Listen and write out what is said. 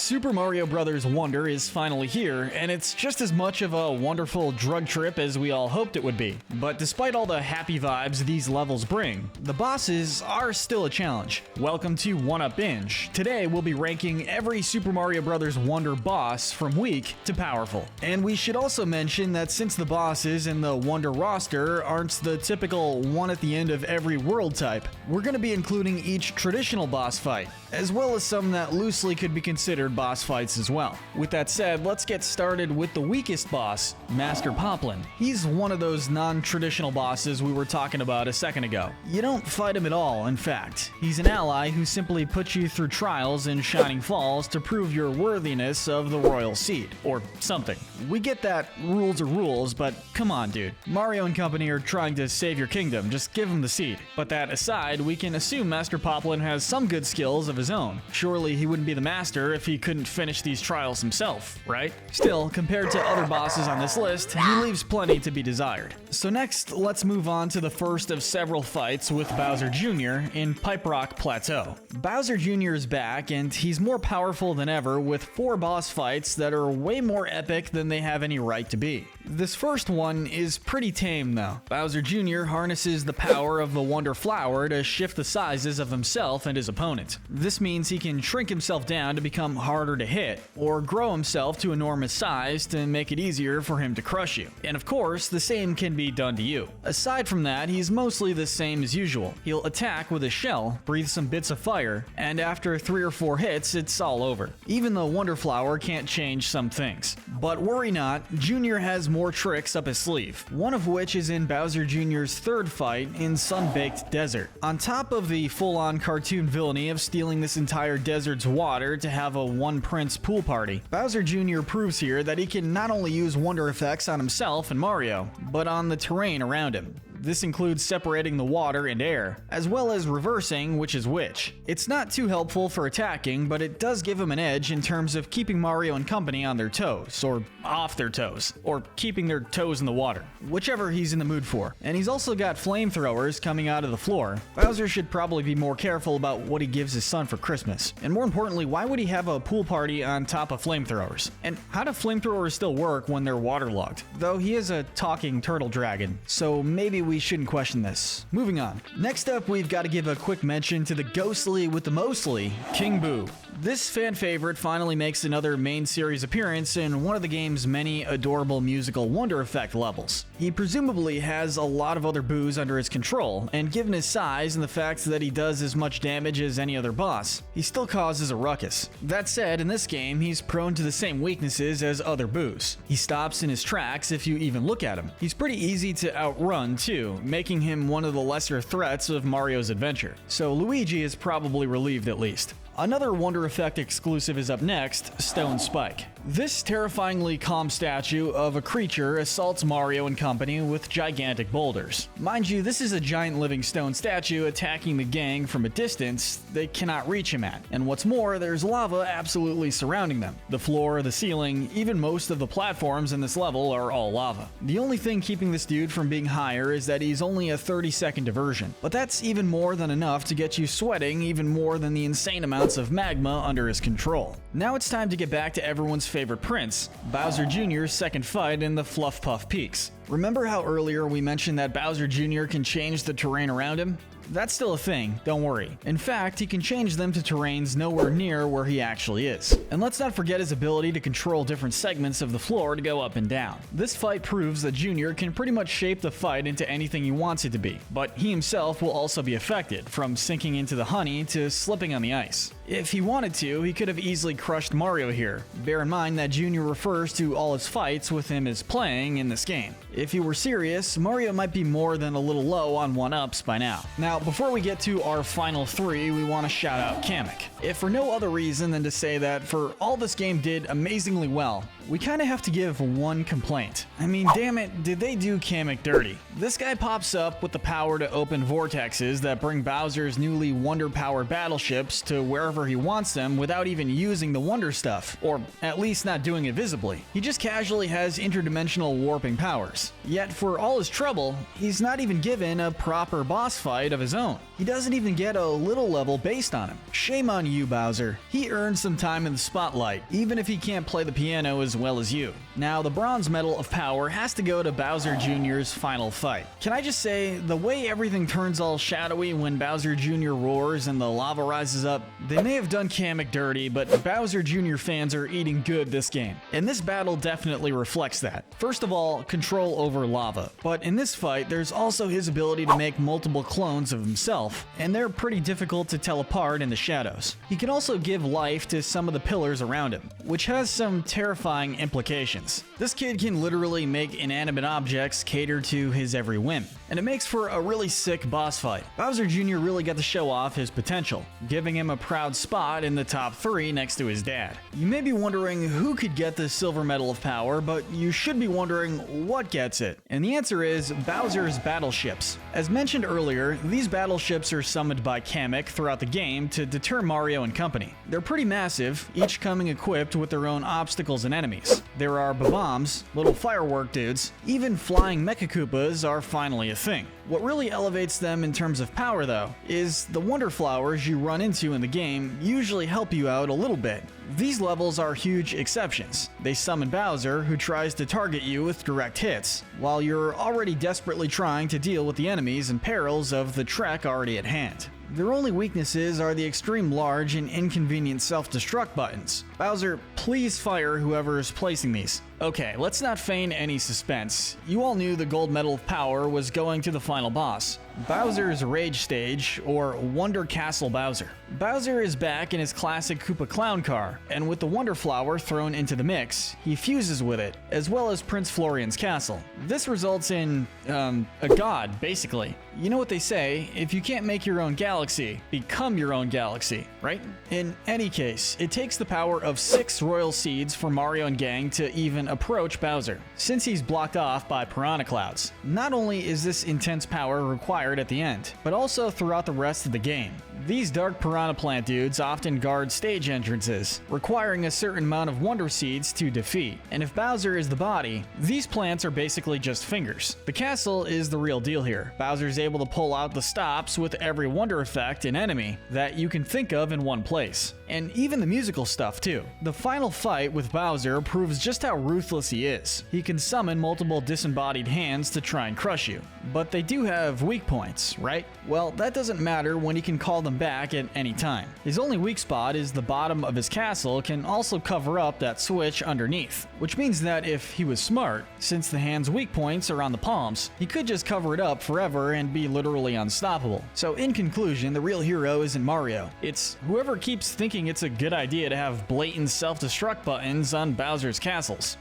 Super Mario Bros. Wonder is finally here, and it's just as much of a wonderful drug trip as we all hoped it would be. But despite all the happy vibes these levels bring, the bosses are still a challenge. Welcome to One Up Binge. Today we'll be ranking every Super Mario Bros. Wonder boss from weak to powerful. And we should also mention that since the bosses in the Wonder roster aren't the typical one at the end of every world type, we're going to be including each traditional boss fight, as well as some that loosely could be considered boss fights as well. With that said, let's get started with the weakest boss, Master Poplin. He's one of those non-traditional bosses we were talking about a second ago. You don't fight him at all, in fact. He's an ally who simply puts you through trials in Shining Falls to prove your worthiness of the Royal Seed, or something. We get that rules are rules, but come on dude. Mario and company are trying to save your kingdom, just give him the seed. But that aside, we can assume Master Poplin has some good skills of his own. Surely he wouldn't be the master if he couldn't finish these trials himself, right? Still, compared to other bosses on this list, he leaves plenty to be desired. So next, let's move on to the first of several fights with Bowser Jr. in Pipe Rock Plateau. Bowser Jr. is back, and he's more powerful than ever with 4 boss fights that are way more epic than they have any right to be. This first one is pretty tame though. Bowser Jr. harnesses the power of the Wonder Flower to shift the sizes of himself and his opponent. This means he can shrink himself down to become harder to hit, or grow himself to enormous size to make it easier for him to crush you. And of course, the same can be done to you. Aside from that, he's mostly the same as usual. He'll attack with a shell, breathe some bits of fire, and after 3 or 4 hits, it's all over. Even the Wonder Flower can't change some things. But worry not, Junior has more tricks up his sleeve, one of which is in Bowser Jr.'s third fight in Sun-Baked Desert. On top of the full-on cartoon villainy of stealing this entire desert's water to have a one-prince pool party, Bowser Jr. proves here that he can not only use wonder effects on himself and Mario, but on the terrain around him. This includes separating the water and air, as well as reversing which is which. It's not too helpful for attacking, but it does give him an edge in terms of keeping Mario and company on their toes, or off their toes, or keeping their toes in the water, whichever he's in the mood for. And he's also got flamethrowers coming out of the floor. Bowser should probably be more careful about what he gives his son for Christmas. And more importantly, why would he have a pool party on top of flamethrowers? And how do flamethrowers still work when they're waterlogged? Though he is a talking turtle dragon, so maybe we shouldn't question this. Moving on. Next up, we've got to give a quick mention to the ghostly with the mostly, King Boo. This fan favorite finally makes another main series appearance in one of the game's many adorable musical wonder effect levels. He presumably has a lot of other Boos under his control, and given his size and the fact that he does as much damage as any other boss, he still causes a ruckus. That said, in this game, he's prone to the same weaknesses as other Boos. He stops in his tracks if you even look at him. He's pretty easy to outrun too, making him one of the lesser threats of Mario's adventure. So Luigi is probably relieved at least. Another Wonder Effect exclusive is up next, Stone Spike. This terrifyingly calm statue of a creature assaults Mario and company with gigantic boulders. Mind you, this is a giant living stone statue attacking the gang from a distance they cannot reach him at. And what's more, there's lava absolutely surrounding them. The floor, the ceiling, even most of the platforms in this level are all lava. The only thing keeping this dude from being higher is that he's only a 30-second diversion. But that's even more than enough to get you sweating even more than the insane amounts of magma under his control. Now it's time to get back to everyone's favorite prince, Bowser Jr.'s second fight in the Fluff Puff Peaks. Remember how earlier we mentioned that Bowser Jr. can change the terrain around him? That's still a thing, don't worry. In fact, he can change them to terrains nowhere near where he actually is. And let's not forget his ability to control different segments of the floor to go up and down. This fight proves that Junior can pretty much shape the fight into anything he wants it to be, but he himself will also be affected, from sinking into the honey to slipping on the ice. If he wanted to, he could have easily crushed Mario here. Bear in mind that Junior refers to all his fights with him as playing in this game. If he were serious, Mario might be more than a little low on 1-ups by now. Now, before we get to our final 3, we want to shout out Kamek. If for no other reason than to say that for all this game did amazingly well, we kinda have to give one complaint. I mean, damn it, did they do Kamek dirty? This guy pops up with the power to open vortexes that bring Bowser's newly Wonder-powered battleships to wherever he wants them without even using the Wonder stuff, or at least not doing it visibly. He just casually has interdimensional warping powers. Yet for all his trouble, he's not even given a proper boss fight of his own. He doesn't even get a little level based on him. Shame on you, Bowser. He earned some time in the spotlight, even if he can't play the piano as well as you. Now, the bronze medal of power has to go to Bowser Jr.'s final fight. Can I just say, the way everything turns all shadowy when Bowser Jr. roars and the lava rises up, they may have done Kamek dirty, but Bowser Jr. fans are eating good this game. And this battle definitely reflects that. First of all, control over lava. But in this fight, there's also his ability to make multiple clones of himself, and they're pretty difficult to tell apart in the shadows. He can also give life to some of the pillars around him, which has some terrifying implications. This kid can literally make inanimate objects cater to his every whim, and it makes for a really sick boss fight. Bowser Jr. really got to show off his potential, giving him a proud spot in the top 3 next to his dad. You may be wondering who could get the silver medal of power, but you should be wondering what gets it. And the answer is Bowser's battleships. As mentioned earlier, these battleships are summoned by Kamek throughout the game to deter Mario and company. They're pretty massive, each coming equipped with their own obstacles and enemies. There are bombs, little firework dudes, even flying Mecha Koopas are finally a thing. What really elevates them in terms of power though, is the Wonder Flowers you run into in the game usually help you out a little bit. These levels are huge exceptions. They summon Bowser, who tries to target you with direct hits, while you're already desperately trying to deal with the enemies and perils of the trek already at hand. Their only weaknesses are the extreme large and inconvenient self-destruct buttons. Bowser, please fire whoever is placing these. Okay, let's not feign any suspense. You all knew the gold medal of power was going to the final boss, Bowser's Rage Stage, or Wonder Castle Bowser. Bowser is back in his classic Koopa clown car, and with the Wonder Flower thrown into the mix, he fuses with it, as well as Prince Florian's castle. This results in, a god, basically. You know what they say, if you can't make your own galaxy, become your own galaxy, right? In any case, it takes the power of 6 royal seeds for Mario and gang to even approach Bowser, since he's blocked off by piranha clouds. Not only is this intense power required at the end, but also throughout the rest of the game. These dark piranha plant dudes often guard stage entrances, requiring a certain amount of Wonder Seeds to defeat. And if Bowser is the body, these plants are basically just fingers. The castle is the real deal here. Bowser's able to pull out the stops with every Wonder effect and enemy that you can think of in one place. And even the musical stuff too. The final fight with Bowser proves just how ruthless he is. He can summon multiple disembodied hands to try and crush you. But they do have weak points, right? Well, that doesn't matter when he can call them back at any time. His only weak spot is the bottom of his castle can also cover up that switch underneath, which means that if he was smart, since the hand's weak points are on the palms, he could just cover it up forever and be literally unstoppable. So in conclusion, the real hero isn't Mario. It's whoever keeps thinking it's a good idea to have blatant self-destruct buttons on Bowser's castles.